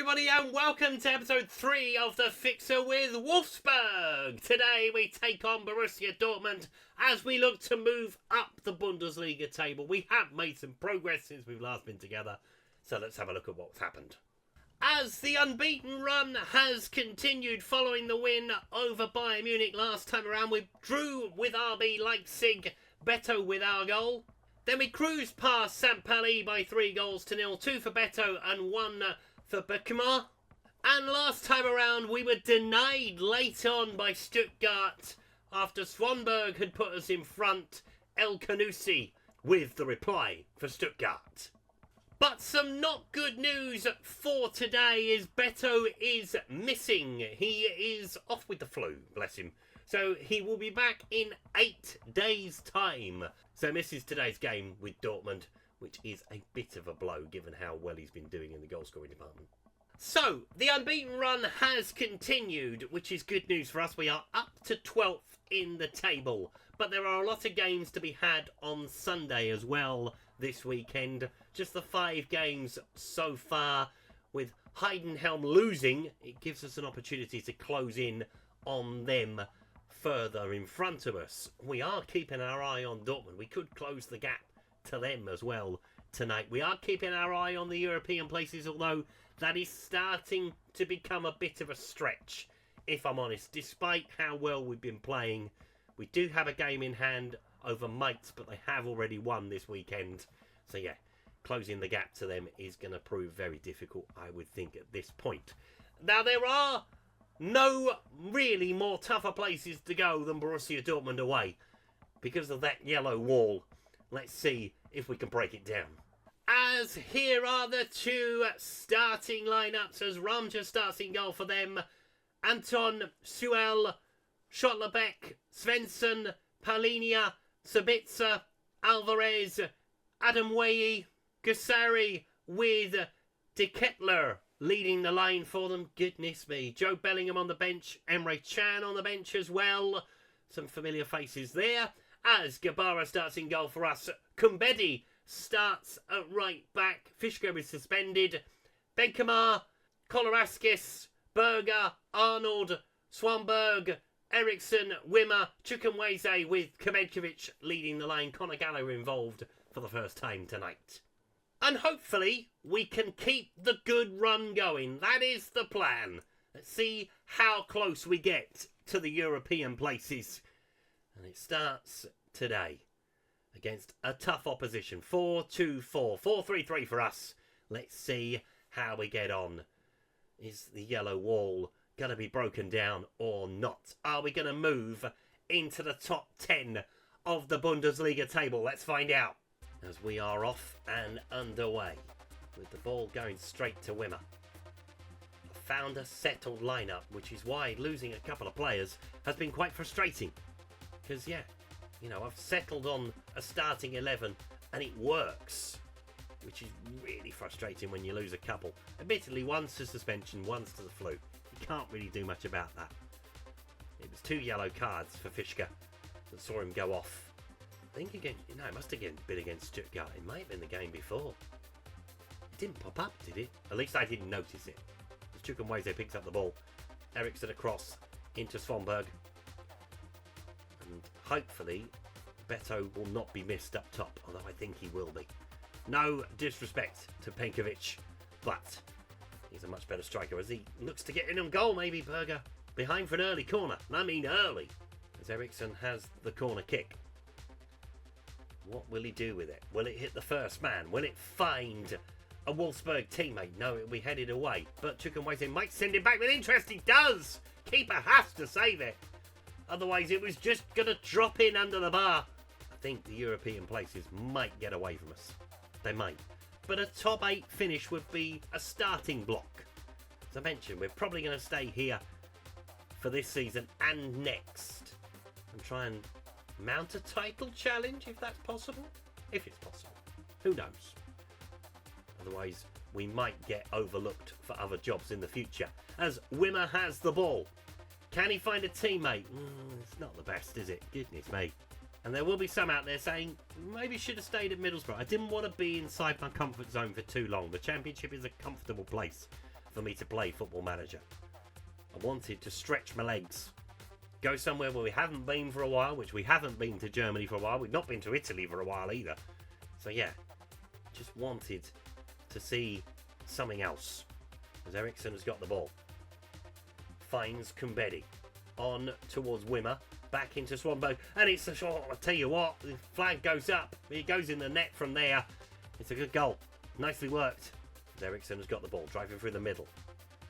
everybody and welcome to episode 3 of the Fixer with Wolfsburg. Today we take on Borussia Dortmund as we look to move up the Bundesliga table. We have made some progress since we've last been together, so let's have a look at what's happened. As the unbeaten run has continued following the win over Bayern Munich last time around, we drew with RB Leipzig, Beto with our goal. Then we cruised past St. Pauli by 3-0, 2 for Beto and 1 for Beckham. And last time around we were denied late on by Stuttgart after Swanberg had put us in front. El Canusi with the reply for Stuttgart. But some not good news for today is Beto is missing. He is off with the flu, bless him. So he will be back in 8 days' time. So misses today's game with Dortmund, which is a bit of a blow given how well he's been doing in the goal-scoring department. So, the unbeaten run has continued, which is good news for us. We are up to 12th in the table. But there are a lot of games to be had on Sunday as well this weekend. Just the 5 games so far. With Heidenheim losing, it gives us an opportunity to close in on them further in front of us. We are keeping our eye on Dortmund. We could close the gap to them as well tonight. We are keeping our eye on the European places, although that is starting to become a bit of a stretch, if I'm honest. Despite how well we've been playing, we do have a game in hand over Mainz, but they have already won this weekend. So yeah, closing the gap to them is going to prove very difficult, I would think, at this point. Now, there are no really more tougher places to go than Borussia Dortmund away because of that yellow wall. Let's see if we can break it down. As here are the 2 starting lineups as Ramja starts in goal for them. Anton, Suel, Schottlerbeck, Svensson, Paulinia, Sabitzer, Alvarez, Adam Weyi, Gassari with De Ketelaere leading the line for them. Goodness me. Joe Bellingham on the bench. Emre Can on the bench as well. Some familiar faces there. As Gabara starts in goal for us. Kumbedi starts at right back. Fischke is suspended. Benkamar, Koloraskis, Berger, Arnold, Swanberg, Eriksson, Wimmer, Chukwueze with Kabenkovic leading the line. Conor Gallagher involved for the first time tonight. And hopefully we can keep the good run going. That is the plan. Let's see how close we get to the European places. And it starts today against a tough opposition. 4-2-4. 4-3-3 for us. Let's see how we get on. Is the yellow wall going to be broken down or not? Are we going to move into the top 10 of the Bundesliga table? Let's find out. As we are off and underway with the ball going straight to Wimmer. I found a settled lineup, which is why losing a couple of players has been quite frustrating. Because, yeah, you know, I've settled on a starting 11 and it works, which is really frustrating when you lose a couple. Admittedly, one's to suspension, one's to the flu. You can't really do much about that. It was 2 yellow cards for Fischke that saw him go off. I think again, no, it must have been against Stuttgart. It might have been the game before. It didn't pop up, did it? At least I didn't notice it. As Chukwueze picks up the ball. Eriksson across into Swanberg. And hopefully, Beto will not be missed up top, although I think he will be. No disrespect to Penkovic, but he's a much better striker as he looks to get in on goal. Maybe Berger behind for an early corner. I mean early. As Eriksson has the corner kick. What will he do with it? Will it hit the first man? Will it find a Wolfsburg teammate? No, it'll be headed away. But Chukwueze might send it back with interest. He does! Keeper has to save it. Otherwise, it was just going to drop in under the bar. I think the European places might get away from us. They might. But a top 8 finish would be a starting block. As I mentioned, we're probably going to stay here for this season and next. And try and mount a title challenge if that's possible. If it's possible. Who knows? Otherwise, we might get overlooked for other jobs in the future. As Wimmer has the ball. Can he find a teammate? It's not the best, is it? Goodness me. And there will be some out there saying, maybe should have stayed at Middlesbrough. I didn't want to be inside my comfort zone for too long. The Championship is a comfortable place. for me to play Football Manager. I wanted to stretch my legs. Go somewhere where we haven't been for a while, which we haven't been to Germany for a while. We've not been to Italy for a while either. So yeah, just wanted to see something else. As Eriksson has got the ball. Finds Kumbedi. On towards Wimmer. Back into Swanberg. And it's a shot. I tell you what, the flag goes up. It goes in the net from there. It's a good goal. Nicely worked. As Eriksson has got the ball. Driving through the middle.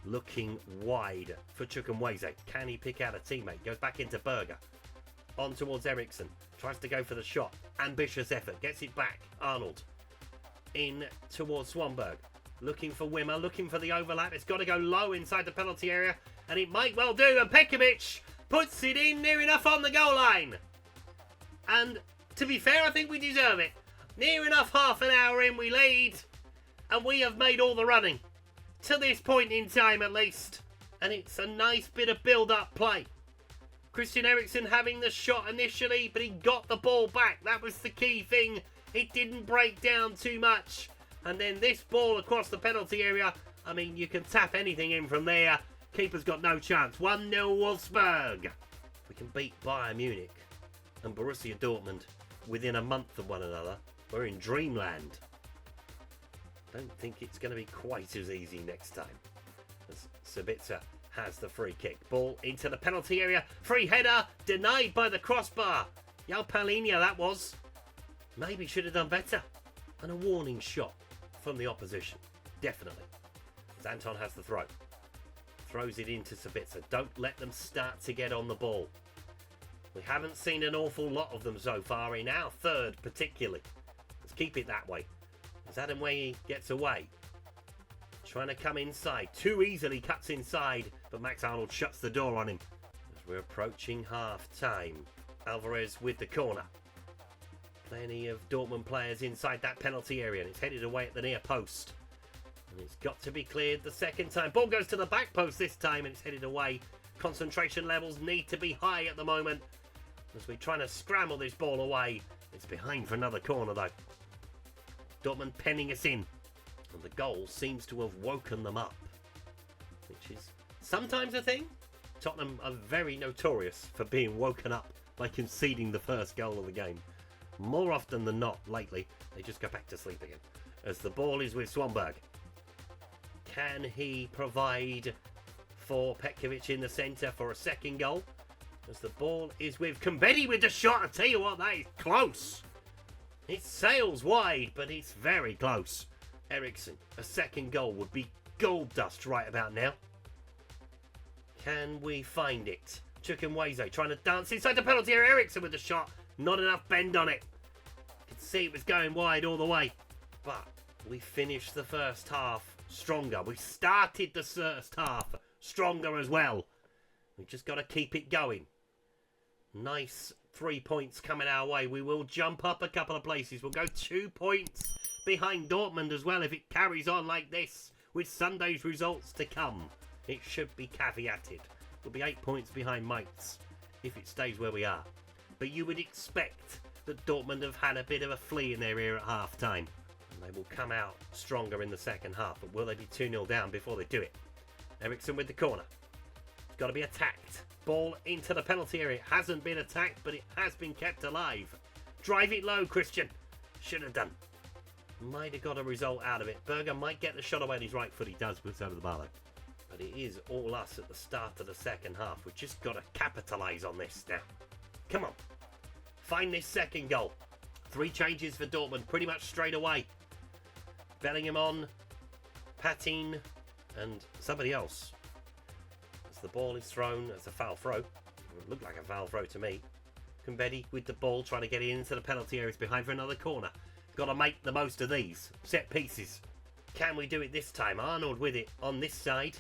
Looking wide for Chukwuemeze. Can he pick out a teammate? Goes back into Berger. On towards Eriksson. Tries to go for the shot. Ambitious effort. Gets it back. Arnold. In towards Swanberg. Looking for Wimmer. Looking for the overlap. It's got to go low inside the penalty area. And it might well do. And Pekovic puts it in near enough on the goal line. And to be fair, I think we deserve it. Near enough half an hour in, we lead. And we have made all the running. To this point in time, at least. And it's a nice bit of build-up play. Christian Eriksen having the shot initially, but he got the ball back. That was the key thing. It didn't break down too much. And then this ball across the penalty area. I mean, you can tap anything in from there. Keeper's got no chance. 1-0 Wolfsburg. We can beat Bayern Munich and Borussia Dortmund within a month of one another. We're in dreamland. Don't think it's going to be quite as easy next time. As Sabitzer has the free kick. Ball into the penalty area. Free header denied by the crossbar. Jalpalinia that was. Maybe should have done better. And a warning shot from the opposition. Definitely. As Anton has the throw. Throws it into Sabitzer. Don't let them start to get on the ball. We haven't seen an awful lot of them so far, in our third particularly. Let's keep it that way. As Adam Way gets away. Trying to come inside. Too easily cuts inside, but Max Arnold shuts the door on him. As we're approaching half time. Alvarez with the corner. Plenty of Dortmund players inside that penalty area, and it's headed away at the near post. And it's got to be cleared the second time. Ball goes to the back post this time, and it's headed away. Concentration levels need to be high at the moment. As we're trying to scramble this ball away. It's behind for another corner though. Dortmund penning us in. And the goal seems to have woken them up. Which is sometimes a thing. Tottenham are very notorious for being woken up by conceding the first goal of the game. More often than not lately, they just go back to sleep again. As the ball is with Swanberg. Can he provide for Petkovic in the centre for a second goal? As the ball is with Kumbedi with the shot. I tell you what, that is close. It sails wide, but it's very close. Eriksson, a second goal would be gold dust right about now. Can we find it? Chukwuemeze trying to dance inside the penalty area. Eriksson with the shot. Not enough bend on it. You can see it was going wide all the way. But we finished the first half stronger. We started the first half stronger as well. We've just got to keep it going. Nice 3 points coming our way. We will jump up a couple of places. We'll go 2 points behind Dortmund as well if it carries on like this with Sunday's results to come. It should be caveated. We'll be 8 points behind Mainz if it stays where we are. But you would expect that Dortmund have had a bit of a flea in their ear at half time. And they will come out stronger in the second half. But will they be 2-0 down before they do it? Eriksson with the corner. It's got to be attacked. Ball into the penalty area. It hasn't been attacked, but it has been kept alive. Drive it low, Christian. Should have done. Might have got a result out of it. Berger might get the shot away on his right foot. He does, puts over the bar though. But it is all us at the start of the second half. We've just got to capitalise on this now. Come on. Find this second goal. 3 changes for Dortmund pretty much straight away. Bellingham on. Patin and somebody else. As the ball is thrown, as a foul throw. It would look like a foul throw to me. Kumbedi with the ball trying to get it into the penalty areas behind for another corner. Got to make the most of these set pieces. Can we do it this time? Arnold with it on this side.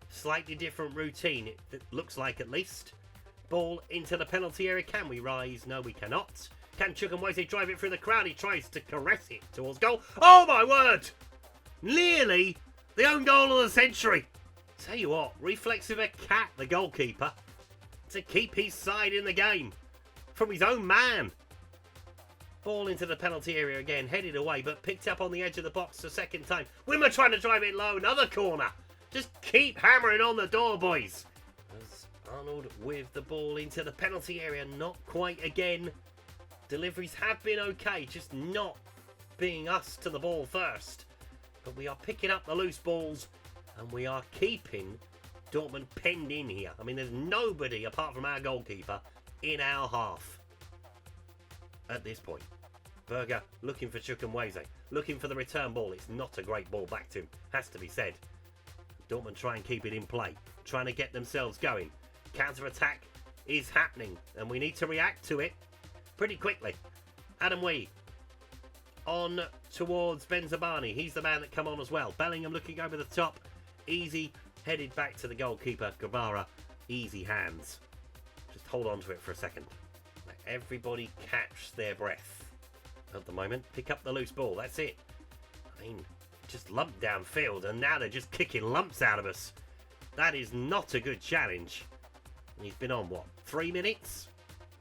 Slightly different routine, it looks like at least. Ball into the penalty area. Can we rise? No, we cannot. Can Chukwuemeze drive it through the crowd? He tries to caress it towards goal. Oh my word! Nearly the own goal of the century. Tell you what, reflex of a cat, the goalkeeper, to keep his side in the game from his own man. Ball into the penalty area again, headed away, but picked up on the edge of the box the second time. Wimmer trying to drive it low, another corner. Just keep hammering on the door, boys. As Arnold with the ball into the penalty area. Not quite again. Deliveries have been okay, just not being us to the ball first. But we are picking up the loose balls and we are keeping Dortmund penned in here. I mean, there's nobody apart from our goalkeeper in our half at this point. Berger looking for Chukwueze, looking for the return ball. It's not a great ball back to him, has to be said. Dortmund try and keep it in play, trying to get themselves going. Counter-attack is happening and we need to react to it pretty quickly. Adam Wee on towards Benzabani. He's the man that come on as well. Bellingham looking over the top. Easy, headed back to the goalkeeper, Guevara. Easy hands. Just hold on to it for a second. Let everybody catch their breath at the moment. Pick up the loose ball. That's it. I mean, just lumped downfield and now they're just kicking lumps out of us. That is not a good challenge. And he's been on, what, 3 minutes?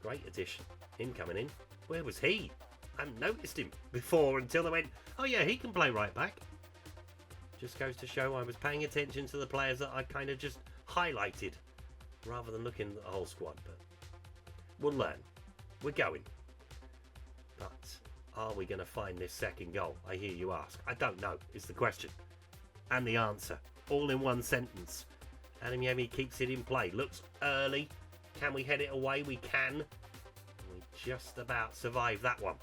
Great addition. Him coming in. Where was he? I hadn't noticed him before until they went, oh yeah, he can play right back. Just goes to show I was paying attention to the players that I kind of just highlighted rather than looking at the whole squad. But we'll learn. We're going. But are we going to find this second goal? I hear you ask. I don't know is the question. And the answer. All in one sentence. Adeyemi keeps it in play. Looks early. Can we head it away? We can. We just about survived that one.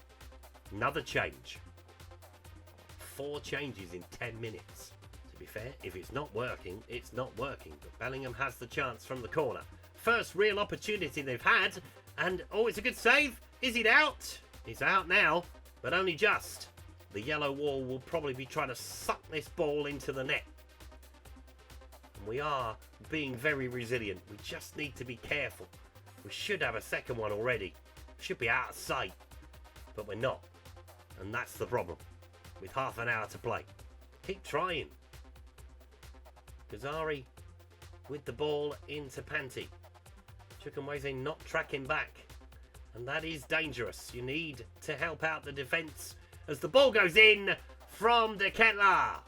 Another change. 4 changes in 10 minutes. To be fair, if it's not working, it's not working. But Bellingham has the chance from the corner. First real opportunity they've had. And, oh, it's a good save. Is it out? It's out now, but only just. The yellow wall will probably be trying to suck this ball into the net. And we are being very resilient. We just need to be careful. We should have a second one already. Should be out of sight. But we're not. And that's the problem. With half an hour to play. Keep trying. Gazari with the ball into Panty. Chukwueze not tracking back. And that is dangerous. You need to help out the defence as the ball goes in from De Ketelaere.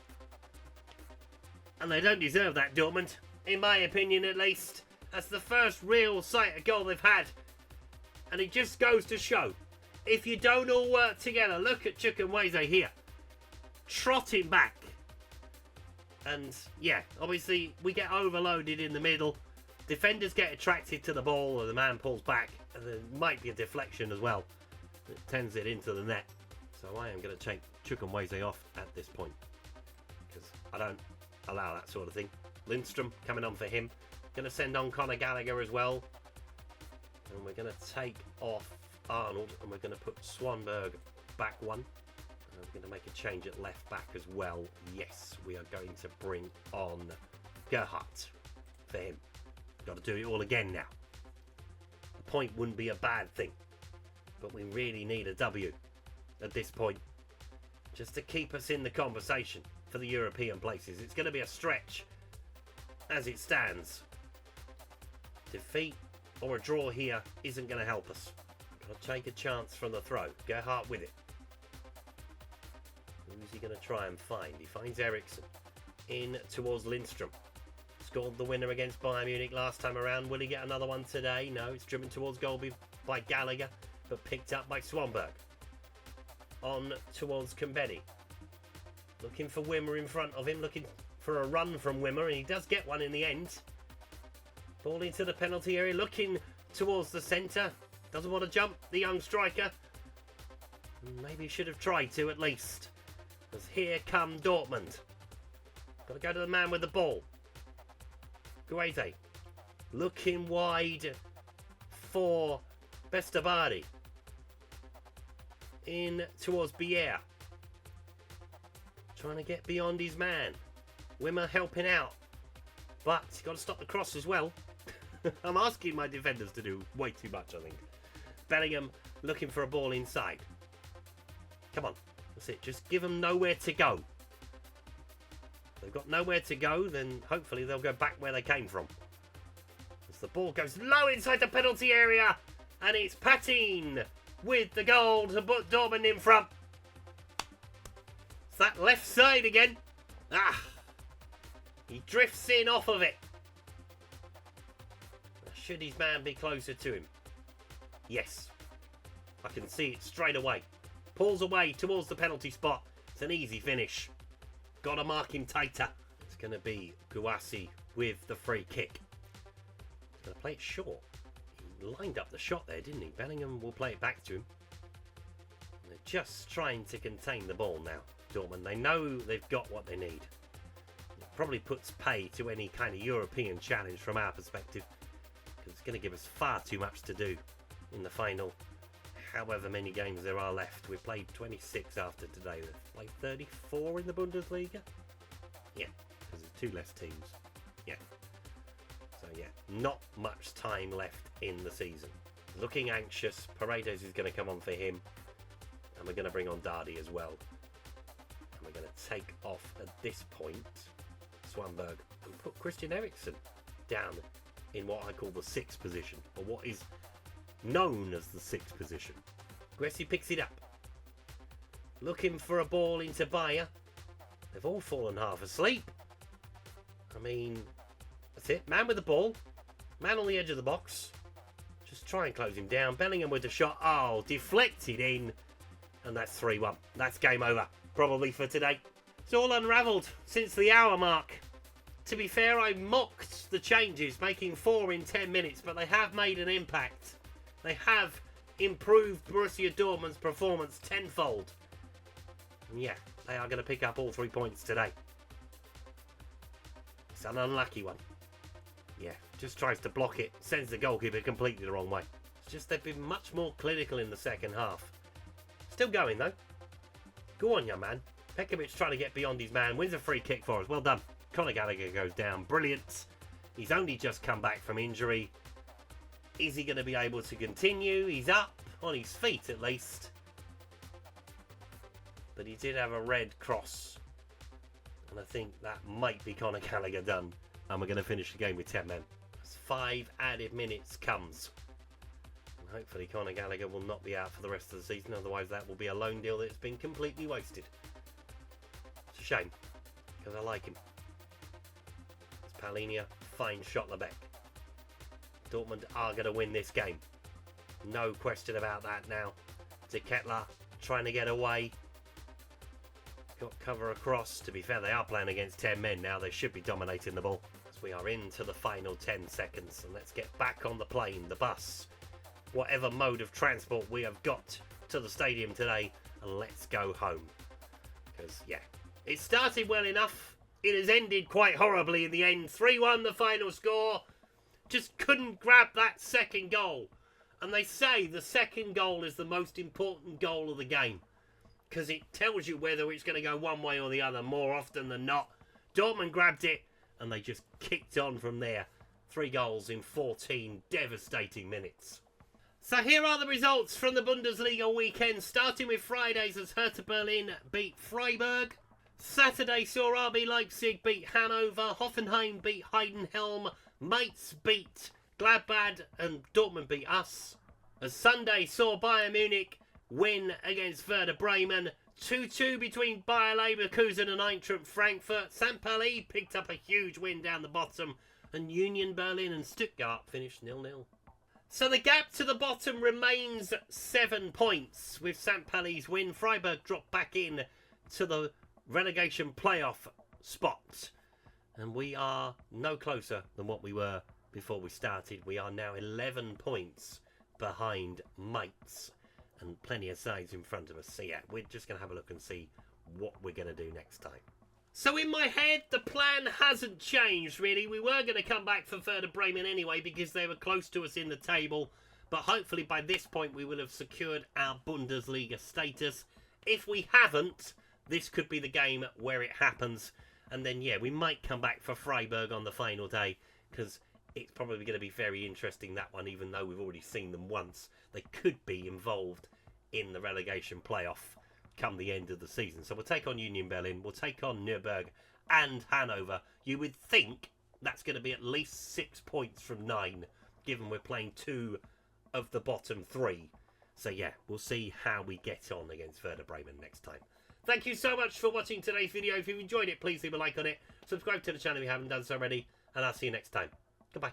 And they don't deserve that, Dortmund. In my opinion, at least. That's the first real sight of goal they've had. And it just goes to show. If you don't all work together, look at Chukwueze here. Trotting back. And, yeah, obviously, we get overloaded in the middle. Defenders get attracted to the ball and the man pulls back. And there might be a deflection as well. It tends it into the net. So I am going to take Chukwueze off at this point. Because I don't allow that sort of thing. Lindstrom coming on for him. Going to send on Conor Gallagher as well. And we're going to take off Arnold. And we're going to put Swanberg back one. And we're going to make a change at left back as well. Yes, we are going to bring on Gerhardt for him. Got to do it all again now. A point wouldn't be a bad thing. But we really need a W at this point. Just to keep us in the conversation for the European places. It's going to be a stretch as it stands. Defeat or a draw here isn't going to help us. Got to take a chance from the throw. Gerhardt with it. Who's he going to try and find? He finds Eriksson. In towards Lindstrom. Scored the winner against Bayern Munich last time around. Will he get another one today? No, it's driven towards goal by Gallagher, but picked up by Swanberg. On towards Kumbedi. Looking for Wimmer in front of him. Looking for a run from Wimmer, and he does get one in the end. Ball into the penalty area. Looking towards the centre. Doesn't want to jump, the young striker. Maybe he should have tried to at least. As here come Dortmund. Got to go to the man with the ball. Gueze. Looking wide for Bestabadi. In towards Bier. Trying to get beyond his man. Wimmer helping out. But he's got to stop the cross as well. I'm asking my defenders to do way too much, I think. Bellingham looking for a ball inside. Come on. That's it. Just give them nowhere to go. If they've got nowhere to go, then hopefully they'll go back where they came from. As the ball goes low inside the penalty area. And it's Patin with the goal to put Dortmund in front. It's that left side again. He drifts in off of it. Should his man be closer to him? Yes. I can see it straight away. Pulls away towards the penalty spot. It's an easy finish. Got to mark him tighter. It's going to be Guassi with the free kick. He's going to play it short. He lined up the shot there, didn't he? Bellingham will play it back to him. They're just trying to contain the ball now, Dortmund. They know they've got what they need. It probably puts pay to any kind of European challenge from our perspective, because it's going to give us far too much to do in the final. However many games there are left. We've played 26 after today. We've played 34 in the Bundesliga. Yeah, because there's 2 less teams. Yeah. So yeah, not much time left in the season. Looking anxious. Paredes is going to come on for him. And we're going to bring on Dardy as well. And we're going to take off at this point Swanberg and put Christian Eriksen down in what I call the 6th position, or what is known as the 6th position. Guessi picks it up. Looking for a ball into Bayer. They've all fallen half asleep. I mean, that's it. Man with the ball. Man on the edge of the box. Just try and close him down. Bellingham with the shot. Oh, deflected in. And that's 3-1. That's game over. Probably for today. It's all unravelled since the hour mark. To be fair, I mocked the changes, making 4 in 10 minutes, but they have made an impact. They have improved Borussia Dortmund's performance tenfold. And yeah, they are going to pick up all 3 points today. It's an unlucky one. Yeah, just tries to block it, sends the goalkeeper completely the wrong way. It's just they've been much more clinical in the second half. Still going though. Go on, young man. Pekovic trying to get beyond his man, wins a free kick for us. Well done. Conor Gallagher goes down. Brilliant. He's only just come back from injury. Is he going to be able to continue? He's up on his feet at least. But he did have a red cross. And I think that might be Conor Gallagher done. And we're going to finish the game with 10 men. As 5 added minutes comes. And hopefully Conor Gallagher will not be out for the rest of the season. Otherwise that will be a loan deal that's been completely wasted. It's a shame. Because I like him. It's Palhinha. Fine shot Lebec. Dortmund are going to win this game. No question about that now. De Ketelaere trying to get away. Got cover across. To be fair, they are playing against 10 men now. They should be dominating the ball. As we are into the final 10 seconds. And let's get back on the plane, the bus. Whatever mode of transport we have got to the stadium today. And let's go home. Because, yeah, it started well enough. It has ended quite horribly in the end. 3-1 the final score. Just couldn't grab that second goal. And they say the second goal is the most important goal of the game, because it tells you whether it's going to go one way or the other more often than not. Dortmund grabbed it and they just kicked on from there. 3 goals in 14 devastating minutes. So here are the results from the Bundesliga weekend, starting with Fridays as Hertha Berlin beat Freiburg. Saturday saw RB Leipzig beat Hanover, Hoffenheim beat Heidenheim, Mainz beat Gladbach, and Dortmund beat us. As Sunday saw Bayern Munich win against Werder Bremen, 2-2 between Bayer Leverkusen and Eintracht Frankfurt. St. Pauli picked up a huge win down the bottom, and Union Berlin and Stuttgart finished 0-0. So the gap to the bottom remains 7 points. With St. Pauli's win, Freiburg dropped back in to the relegation playoff spot. And we are no closer than what we were before we started. We are now 11 points behind Mainz. And plenty of sides in front of us. So yeah, we're just going to have a look and see what we're going to do next time. So in my head, the plan hasn't changed really. We were going to come back for Werder Bremen anyway because they were close to us in the table. But hopefully by this point we will have secured our Bundesliga status. If we haven't, this could be the game where it happens. And then, yeah, we might come back for Freiburg on the final day, because it's probably going to be very interesting, that one, even though we've already seen them once. They could be involved in the relegation playoff come the end of the season. So we'll take on Union Berlin, we'll take on Nürnberg and Hanover. You would think that's going to be at least 6 points from 9, given we're playing 2 of the bottom 3. So, yeah, we'll see how we get on against Werder Bremen next time. Thank you so much for watching today's video. If you've enjoyed it, please leave a like on it. Subscribe to the channel if you haven't done so already. And I'll see you next time. Goodbye.